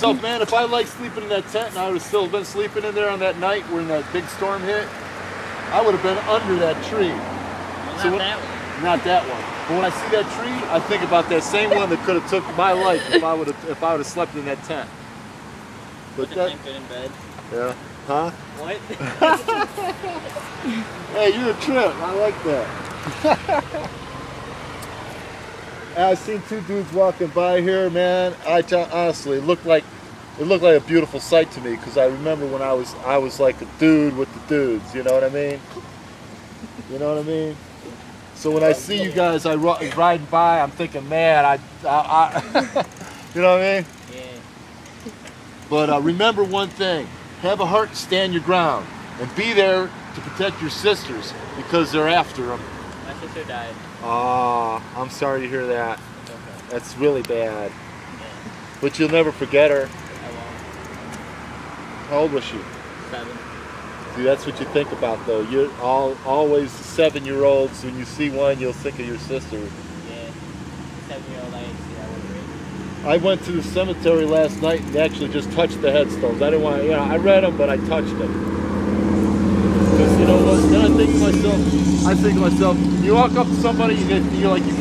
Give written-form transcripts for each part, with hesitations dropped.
myself, man, if I liked sleeping in that tent and I would have still been sleeping in there on that night when that big storm hit, I would have been under that tree. Well, not that one. Not that one. But when I see that tree, I think about that same one that could have took my life if I would have slept in that tent. But the tent good in bed. Yeah. Huh? What? Hey, you're a trip. I like that. I've seen two dudes walking by here, man. Honestly, it looked like a beautiful sight to me because I remember when I was like a dude with the dudes. You know what I mean? You know what I mean? So when I see you guys, riding by, I'm thinking, man, you know what I mean? Yeah. But remember one thing: have a heart to stand your ground, and be there to protect your sisters because they're after them. My sister died. Ah, I'm sorry to hear that. Okay. That's really bad. Yeah. But you'll never forget her. I won't. How old was she? 7. See, that's what you think about, though. You're always 7-year-olds. When you see one, you'll think of your sister. Yeah. 7-year-old, I didn't see that one great. I went to the cemetery last night and actually just touched the headstones. I didn't want to, I read them, but I touched them. Because, you know what, then I think to myself, you walk up to somebody, you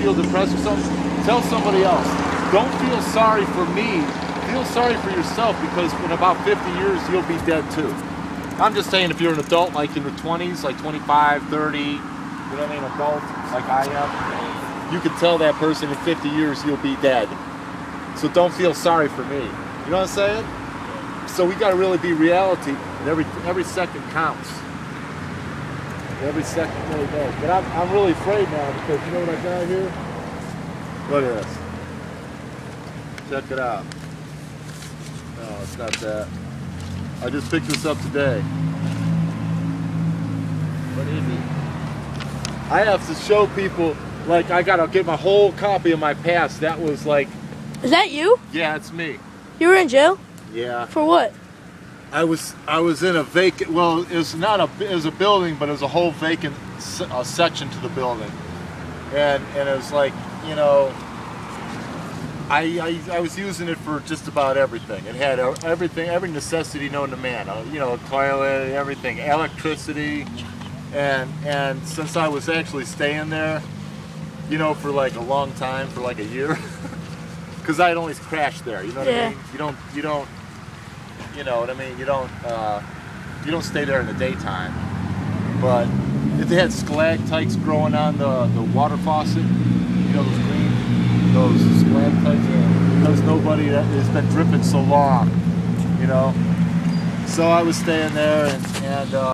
feel depressed or something, tell somebody else. Don't feel sorry for me. Feel sorry for yourself because in about 50 years, you'll be dead too. I'm just saying if you're an adult, like in the 20s, like 25, 30, you know what I mean, adult, like I am, you can tell that person in 50 years you'll be dead. So don't feel sorry for me. You know what I'm saying? So we gotta really be reality, and every second counts. Every second really does. But I'm really afraid now because you know what I got here? Look at this. Check it out. No, it's not that. I just picked this up today. What is it? I have to show people, like I gotta get my whole copy of my past. That was like... Is that you? Yeah, it's me. You were in jail? Yeah. For what? I was in a vacant, well, it was a building, but it was a whole vacant section to the building. And it was like, you know, I was using it for just about everything. It had everything, every necessity known to man. You know, toilet, everything, electricity. And since I was actually staying there, you know, for like a long time, for like a year, because I'd only crashed there, you know what I mean? You don't, you know what I mean? You don't stay there in the daytime. But if they had stalactites growing on the water faucet, you know, those stalactites, because nobody has been dripping so long, you know. So I was staying there and